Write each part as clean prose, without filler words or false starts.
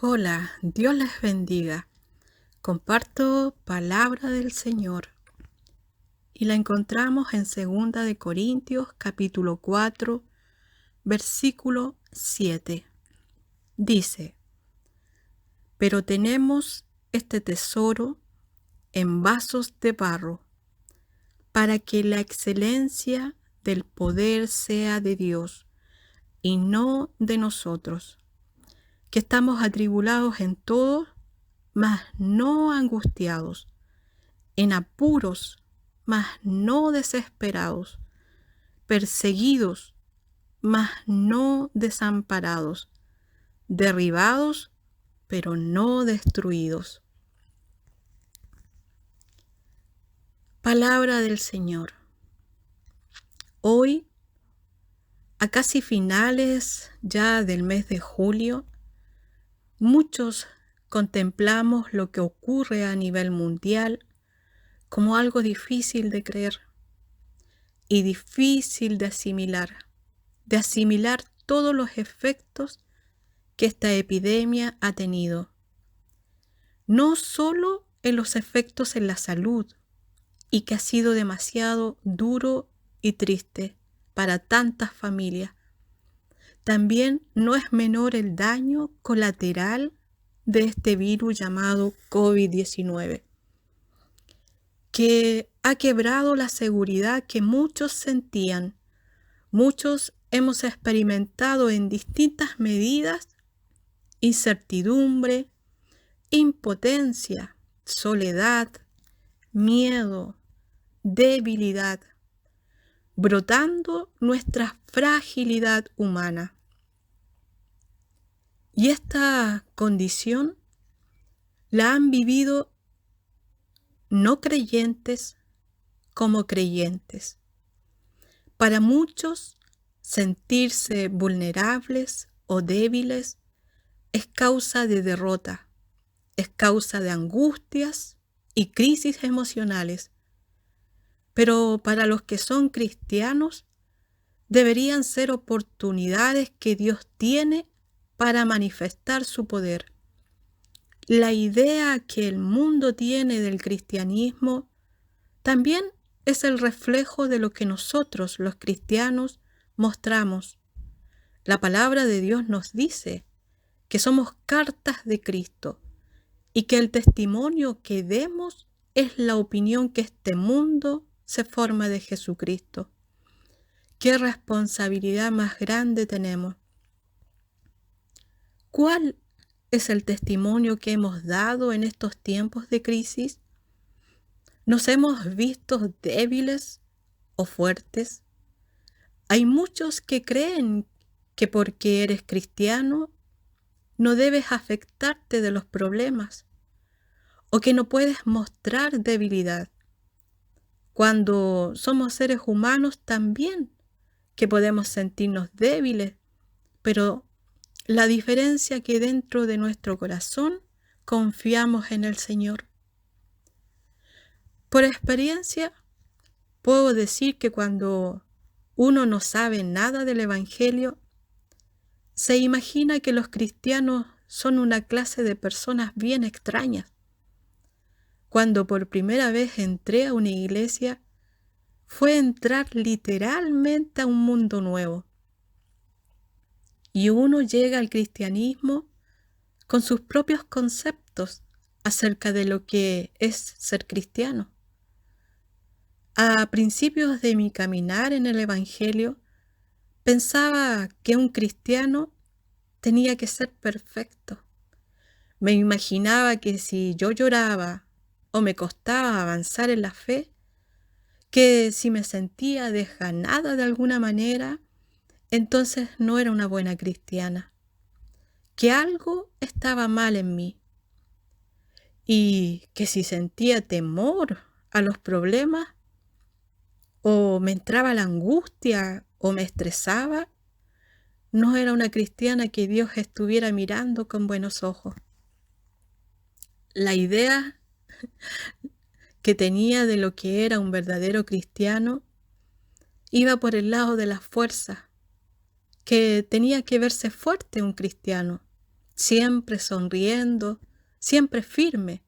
Hola, Dios les bendiga. Comparto palabra del Señor y la encontramos en 2 Corintios, capítulo 4, versículo 7. Dice: Pero tenemos este tesoro en vasos de barro, para que la excelencia del poder sea de Dios y no de nosotros, que estamos atribulados en todo, mas no angustiados, en apuros, mas no desesperados, perseguidos, mas no desamparados, derribados, pero no destruidos. Palabra del Señor. Hoy, a casi finales ya del mes de julio, muchos contemplamos lo que ocurre a nivel mundial como algo difícil de creer y difícil de asimilar todos los efectos que esta epidemia ha tenido, no solo en los efectos en la salud, y que ha sido demasiado duro y triste para tantas familias. También no es menor el daño colateral de este virus llamado COVID-19, que ha quebrado la seguridad que muchos sentían. Muchos hemos experimentado en distintas medidas incertidumbre, impotencia, soledad, miedo, debilidad, brotando nuestra fragilidad humana. Y esta condición la han vivido no creyentes como creyentes. Para muchos, sentirse vulnerables o débiles es causa de derrota, es causa de angustias y crisis emocionales. Pero para los que son cristianos, deberían ser oportunidades que Dios tiene para manifestar su poder. La idea que el mundo tiene del cristianismo también es el reflejo de lo que nosotros, los cristianos, mostramos. La palabra de Dios nos dice que somos cartas de Cristo y que el testimonio que demos es la opinión que este mundo se forma de Jesucristo. ¿Qué responsabilidad más grande tenemos? ¿Cuál es el testimonio que hemos dado en estos tiempos de crisis? ¿Nos hemos visto débiles o fuertes? Hay muchos que creen que porque eres cristiano no debes afectarte de los problemas o que no puedes mostrar debilidad, cuando somos seres humanos también, que podemos sentirnos débiles, pero la diferencia es que dentro de nuestro corazón confiamos en el Señor. Por experiencia, puedo decir que cuando uno no sabe nada del Evangelio, se imagina que los cristianos son una clase de personas bien extrañas. Cuando por primera vez entré a una iglesia, fue entrar literalmente a un mundo nuevo. Y uno llega al cristianismo con sus propios conceptos acerca de lo que es ser cristiano. A principios de mi caminar en el Evangelio, pensaba que un cristiano tenía que ser perfecto. Me imaginaba que si yo lloraba o me costaba avanzar en la fe, que si me sentía desganada de alguna manera, entonces no era una buena cristiana, que algo estaba mal en mí, y que si sentía temor a los problemas, o me entraba la angustia, o me estresaba, no era una cristiana que Dios estuviera mirando con buenos ojos. La idea que tenía de lo que era un verdadero cristiano iba por el lado de la fuerza, que tenía que verse fuerte un cristiano, siempre sonriendo, siempre firme.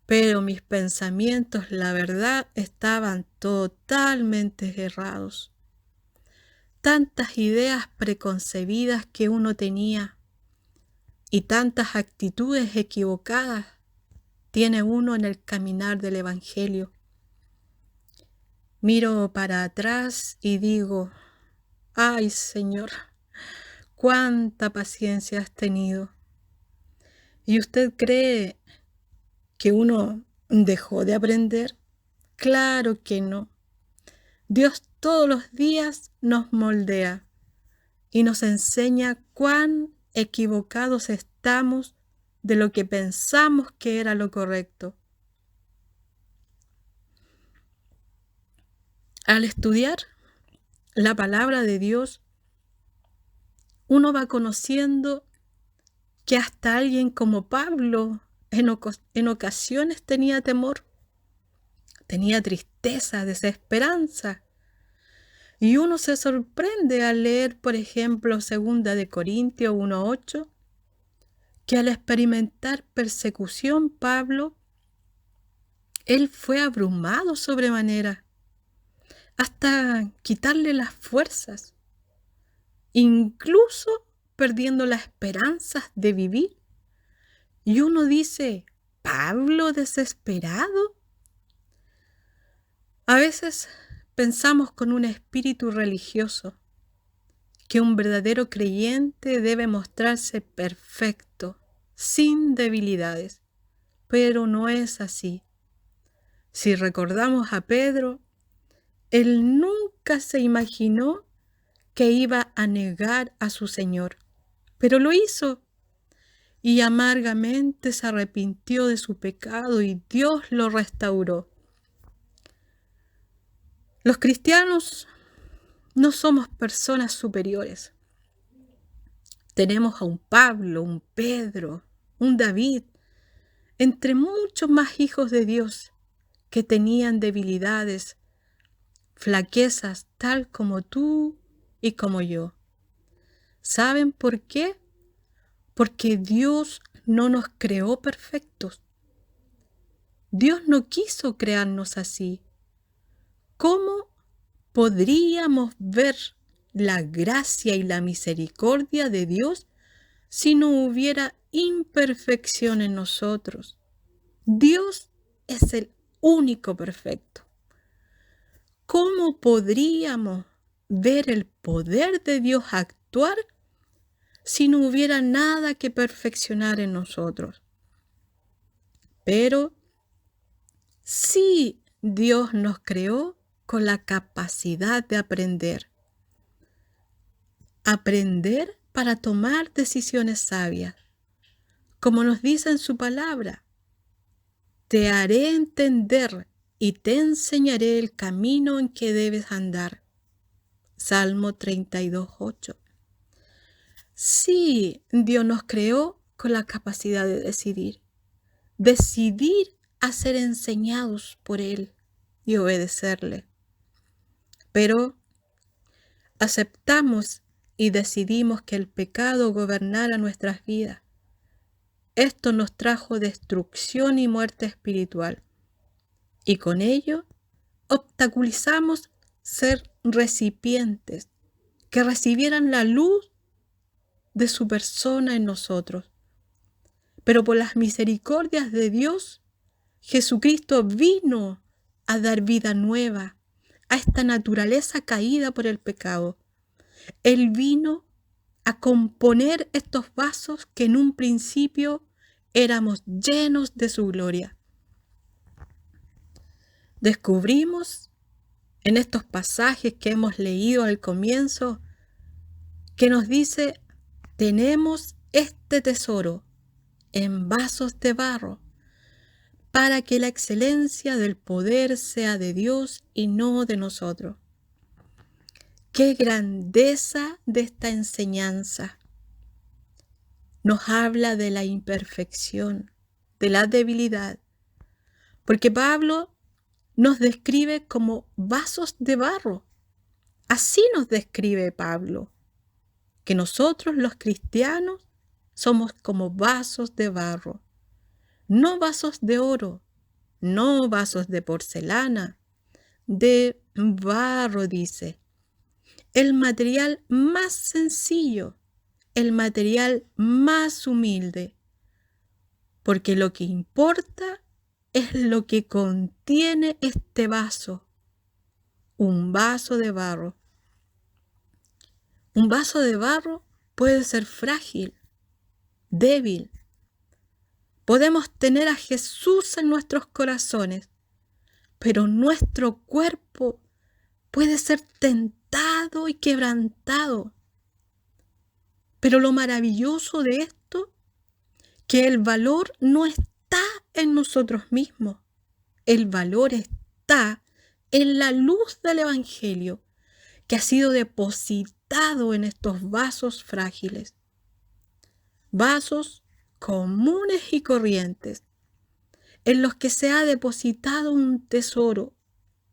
Pero mis pensamientos, la verdad, estaban totalmente errados. Tantas ideas preconcebidas que uno tenía y tantas actitudes equivocadas tiene uno en el caminar del Evangelio. Miro para atrás y digo, ay Señor, cuánta paciencia has tenido. ¿Y usted cree que uno dejó de aprender? Claro que no. Dios todos los días nos moldea y nos enseña cuán equivocados estamos de lo que pensamos que era lo correcto. Al estudiar la palabra de Dios, uno va conociendo que hasta alguien como Pablo en ocasiones tenía temor, tenía tristeza, desesperanza. Y uno se sorprende al leer, por ejemplo, 2 Corintios 1:8, que al experimentar persecución, Pablo, él fue abrumado sobremanera, hasta quitarle las fuerzas, incluso perdiendo las esperanzas de vivir. Y uno dice, ¿Pablo desesperado? A veces pensamos con un espíritu religioso que un verdadero creyente debe mostrarse perfecto, sin debilidades, pero no es así. Si recordamos a Pedro, él nunca se imaginó que iba a negar a su Señor, pero lo hizo y amargamente se arrepintió de su pecado y Dios lo restauró. Los cristianos no somos personas superiores. Tenemos a un Pablo, un Pedro, un David, entre muchos más hijos de Dios que tenían debilidades, flaquezas, tal como tú y como yo. ¿Saben por qué? Porque Dios no nos creó perfectos. Dios no quiso crearnos así. ¿Cómo podríamos ver la gracia y la misericordia de Dios si no hubiera imperfección en nosotros? Dios es el único perfecto. ¿Cómo podríamos ver el poder de Dios actuar si no hubiera nada que perfeccionar en nosotros? Pero sí, Dios nos creó con la capacidad de aprender. Aprender para tomar decisiones sabias. Como nos dice en su palabra, te haré entender y te enseñaré el camino en que debes andar. Salmo 32:8. Sí, Dios nos creó con la capacidad de decidir. Decidir a ser enseñados por Él y obedecerle. Pero aceptamos y decidimos que el pecado gobernara nuestras vidas. Esto nos trajo destrucción y muerte espiritual. Y con ello obstaculizamos ser recipientes que recibieran la luz de su persona en nosotros. Pero por las misericordias de Dios, Jesucristo vino a dar vida nueva a esta naturaleza caída por el pecado. Él vino a componer estos vasos que en un principio éramos llenos de su gloria. Descubrimos en estos pasajes que hemos leído al comienzo que nos dice, tenemos este tesoro en vasos de barro para que la excelencia del poder sea de Dios y no de nosotros. ¡Qué grandeza de esta enseñanza! Nos habla de la imperfección, de la debilidad, porque Pablo nos describe como vasos de barro. Así nos describe Pablo, que nosotros los cristianos somos como vasos de barro, no vasos de oro, no vasos de porcelana, de barro, dice. El material más sencillo, el material más humilde, porque lo que importa es lo que contiene este vaso, un vaso de barro. Un vaso de barro puede ser frágil, débil. Podemos tener a Jesús en nuestros corazones, pero nuestro cuerpo puede ser tentado y quebrantado. Pero lo maravilloso de esto, que el valor no está en nosotros mismos. El valor está en la luz del Evangelio, que ha sido depositado en estos vasos frágiles. Vasos comunes y corrientes, en los que se ha depositado un tesoro.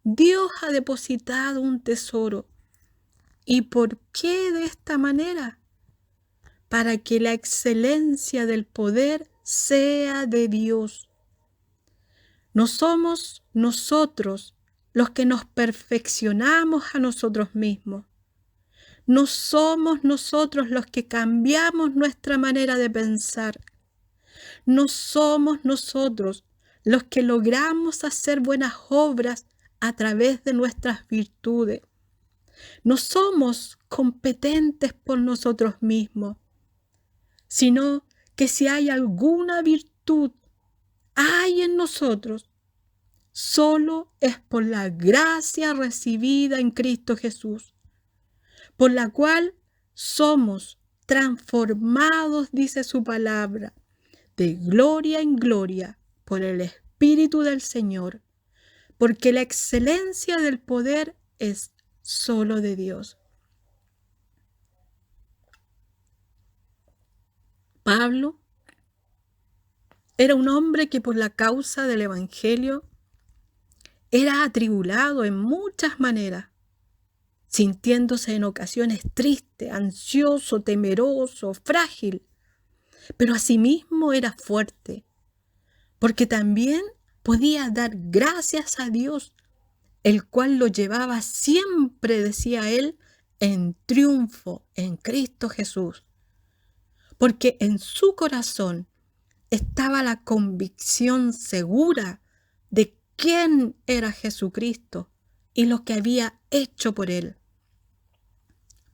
Dios ha depositado un tesoro. ¿Y por qué de esta manera? Para que la excelencia del poder sea de Dios. No somos nosotros los que nos perfeccionamos a nosotros mismos. No somos nosotros los que cambiamos nuestra manera de pensar. No somos nosotros los que logramos hacer buenas obras a través de nuestras virtudes. No somos competentes por nosotros mismos, sino que si hay alguna virtud hay en nosotros, solo es por la gracia recibida en Cristo Jesús, por la cual somos transformados, dice su palabra, de gloria en gloria por el Espíritu del Señor, porque la excelencia del poder es solo de Dios. Pablo era un hombre que por la causa del Evangelio era atribulado en muchas maneras, sintiéndose en ocasiones triste, ansioso, temeroso, frágil, pero asimismo era fuerte, porque también podía dar gracias a Dios, el cual lo llevaba siempre, decía él, en triunfo en Cristo Jesús, porque en su corazón estaba la convicción segura de quién era Jesucristo y lo que había hecho por él.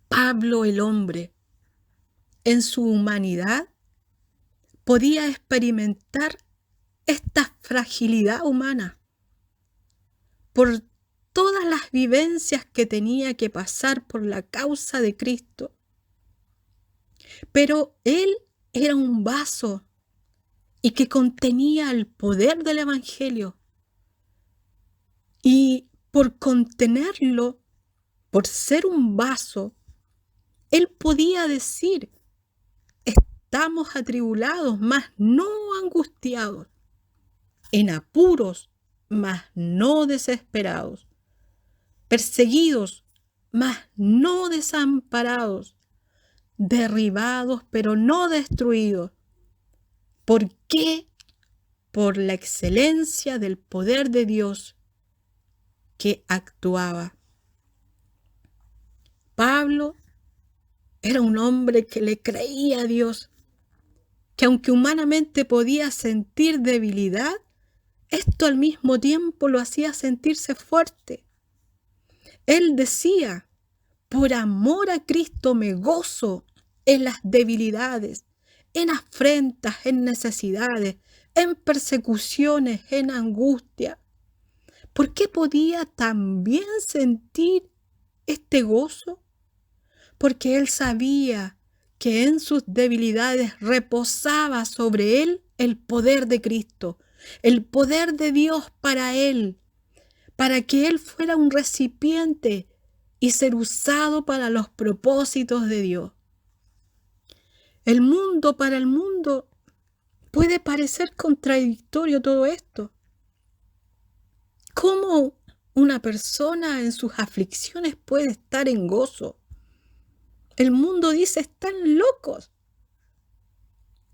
Pablo el hombre, en su humanidad, podía experimentar esta fragilidad humana por todas las vivencias que tenía que pasar por la causa de Cristo. Pero él era un vaso y que contenía el poder del Evangelio. Y por contenerlo, por ser un vaso, él podía decir: estamos atribulados, mas no angustiados, en apuros, mas no desesperados, perseguidos, mas no desamparados, derribados, pero no destruidos. ¿Por qué? Por la excelencia del poder de Dios que actuaba. Pablo era un hombre que le creía a Dios, que aunque humanamente podía sentir debilidad, esto al mismo tiempo lo hacía sentirse fuerte. Él decía: por amor a Cristo me gozo en las debilidades, en afrentas, en necesidades, en persecuciones, en angustia. ¿Por qué podía también sentir este gozo? Porque él sabía que en sus debilidades reposaba sobre él el poder de Cristo, el poder de Dios para él, para que él fuera un recipiente y ser usado para los propósitos de Dios. Para el mundo, puede parecer contradictorio todo esto. ¿Cómo una persona en sus aflicciones puede estar en gozo? El mundo dice: están locos.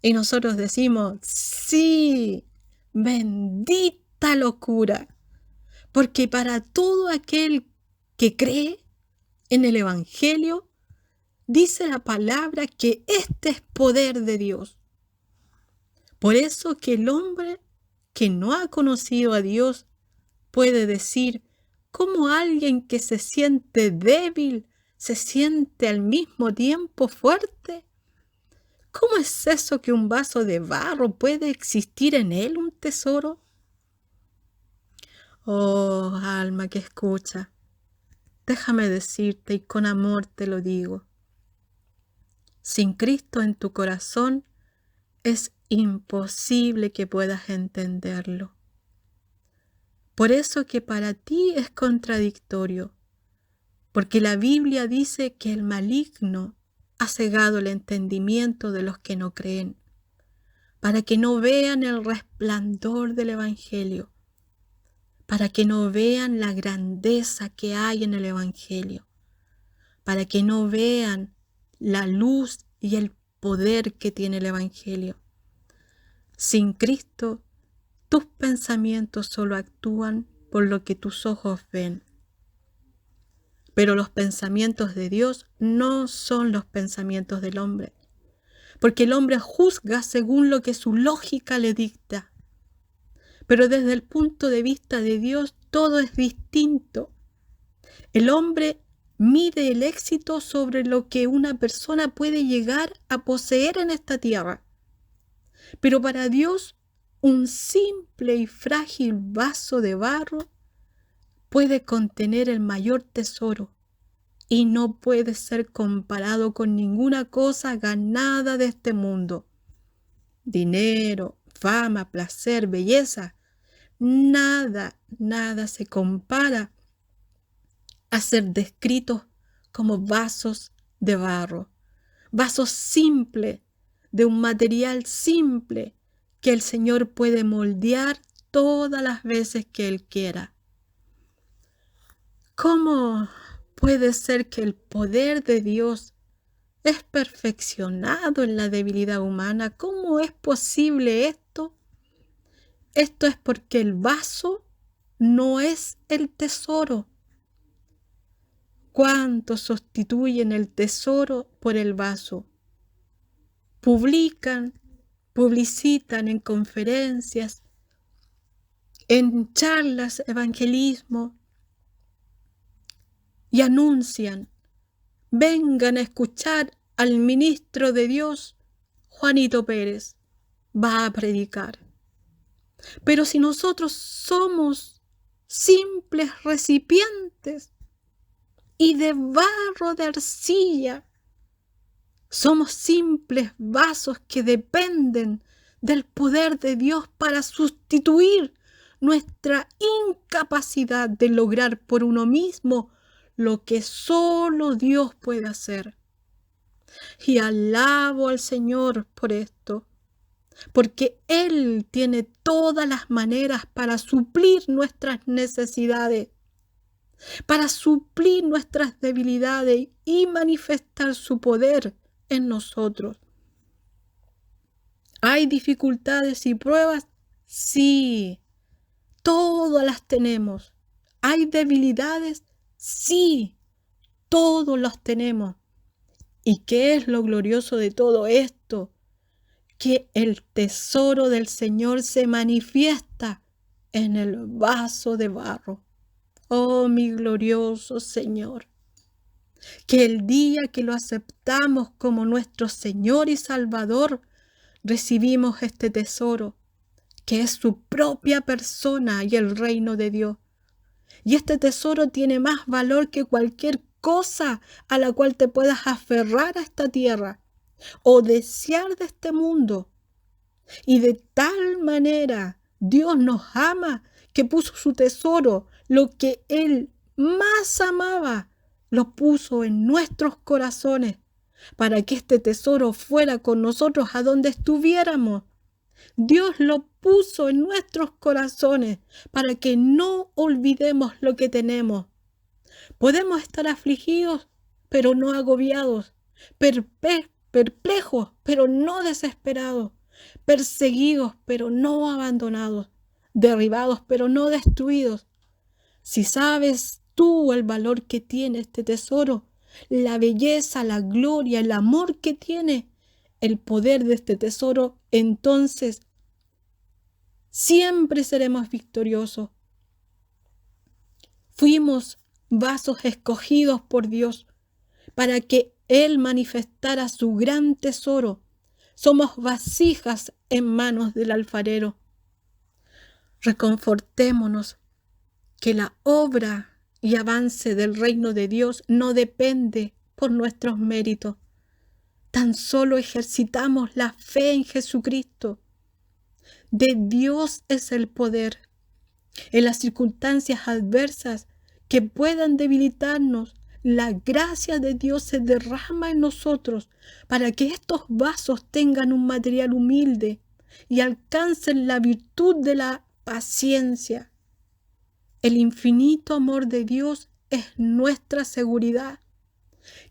Y nosotros decimos, sí, bendita locura, porque para todo aquel que cree en el Evangelio, dice la palabra que este es poder de Dios. Por eso que el hombre que no ha conocido a Dios puede decir, ¿cómo alguien que se siente débil se siente al mismo tiempo fuerte? ¿Cómo es eso que un vaso de barro puede existir en él un tesoro? Oh, alma que escucha, déjame decirte y con amor te lo digo. Sin Cristo en tu corazón es imposible que puedas entenderlo. Por eso que para ti es contradictorio, porque la Biblia dice que el maligno ha cegado el entendimiento de los que no creen, para que no vean el resplandor del Evangelio, para que no vean la grandeza que hay en el Evangelio, para que no vean la luz y el poder que tiene el Evangelio. Sin Cristo, tus pensamientos solo actúan por lo que tus ojos ven. Pero los pensamientos de Dios no son los pensamientos del hombre, porque el hombre juzga según lo que su lógica le dicta. Pero desde el punto de vista de Dios todo es distinto. El hombre mide el éxito sobre lo que una persona puede llegar a poseer en esta tierra. Pero para Dios, un simple y frágil vaso de barro puede contener el mayor tesoro y no puede ser comparado con ninguna cosa ganada de este mundo. Dinero, fama, placer, belleza, nada se compara a ser descritos como vasos de barro, vasos simples, de un material simple que el Señor puede moldear todas las veces que Él quiera. ¿Cómo puede ser que el poder de Dios es perfeccionado en la debilidad humana? ¿Cómo es posible esto? Esto es porque el vaso no es el tesoro. ¿Cuántos sustituyen el tesoro por el vaso? Publicitan en conferencias, en charlas, evangelismo, y anuncian, vengan a escuchar al ministro de Dios, Juanito Pérez, va a predicar. Pero si nosotros somos simples recipientes y de barro de arcilla, somos simples vasos que dependen del poder de Dios para sustituir nuestra incapacidad de lograr por uno mismo lo que solo Dios puede hacer. Y alabo al Señor por esto, porque Él tiene todas las maneras para suplir nuestras necesidades, para suplir nuestras debilidades y manifestar su poder en nosotros. ¿Hay dificultades y pruebas? Sí, todas las tenemos. ¿Hay debilidades? Sí, todos las tenemos. ¿Y qué es lo glorioso de todo esto? Que el tesoro del Señor se manifiesta en el vaso de barro. Oh, mi glorioso Señor, que el día que lo aceptamos como nuestro Señor y Salvador, recibimos este tesoro, que es su propia persona y el reino de Dios. Y este tesoro tiene más valor que cualquier cosa a la cual te puedas aferrar a esta tierra o desear de este mundo. Y de tal manera Dios nos ama que puso su tesoro, lo que Él más amaba, lo puso en nuestros corazones para que este tesoro fuera con nosotros a donde estuviéramos. Dios lo puso en nuestros corazones para que no olvidemos lo que tenemos. Podemos estar afligidos, pero no agobiados, perplejos, pero no desesperados, perseguidos pero no abandonados, derribados pero no destruidos. Si sabes tú el valor que tiene este tesoro, la belleza, la gloria, el amor que tiene, el poder de este tesoro, entonces siempre seremos victoriosos. Fuimos vasos escogidos por Dios para que Él manifestara su gran tesoro. Somos vasijas en manos del alfarero. Reconfortémonos que la obra y avance del reino de Dios no depende por nuestros méritos. Tan solo ejercitamos la fe en Jesucristo. De Dios es el poder. En las circunstancias adversas que puedan debilitarnos, la gracia de Dios se derrama en nosotros para que estos vasos tengan un material humilde y alcancen la virtud de la paciencia. El infinito amor de Dios es nuestra seguridad.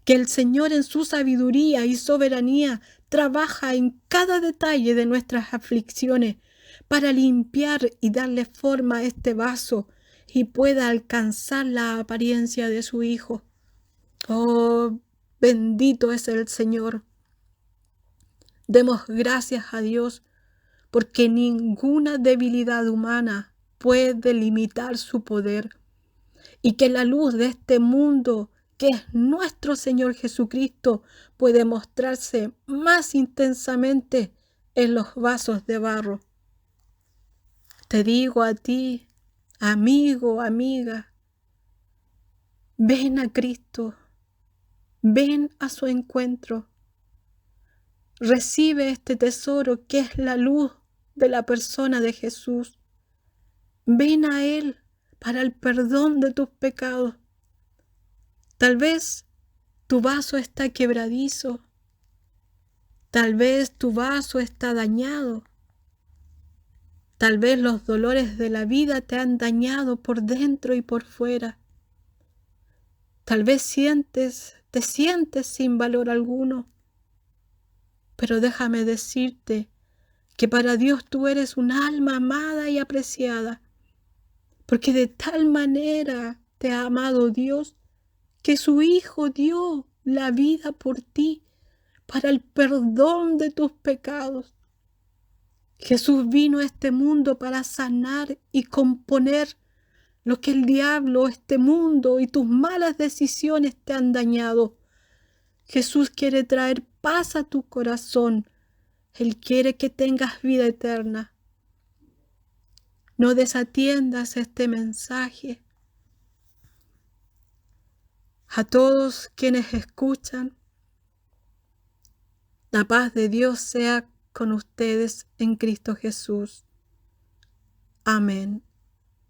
Que el Señor en su sabiduría y soberanía trabaja en cada detalle de nuestras aflicciones para limpiar y darle forma a este vaso y pueda alcanzar la apariencia de su Hijo. Oh, bendito es el Señor. Demos gracias a Dios porque ninguna debilidad humana puede limitar su poder y que la luz de este mundo, que es nuestro Señor Jesucristo, puede mostrarse más intensamente en los vasos de barro. Te digo a ti, amigo, amiga, ven a Cristo, ven a su encuentro, recibe este tesoro que es la luz de la persona de Jesús. Ven a Él para el perdón de tus pecados. Tal vez tu vaso está quebradizo, tal vez tu vaso está dañado, tal vez los dolores de la vida te han dañado por dentro y por fuera. Tal vez te sientes sin valor alguno, pero déjame decirte que para Dios tú eres un alma amada y apreciada, porque de tal manera te ha amado Dios que su Hijo dio la vida por ti para el perdón de tus pecados. Jesús vino a este mundo para sanar y componer lo que el diablo, este mundo y tus malas decisiones te han dañado. Jesús quiere traer paz a tu corazón. Él quiere que tengas vida eterna. No desatiendas este mensaje. A todos quienes escuchan, la paz de Dios sea con ustedes en Cristo Jesús. Amén.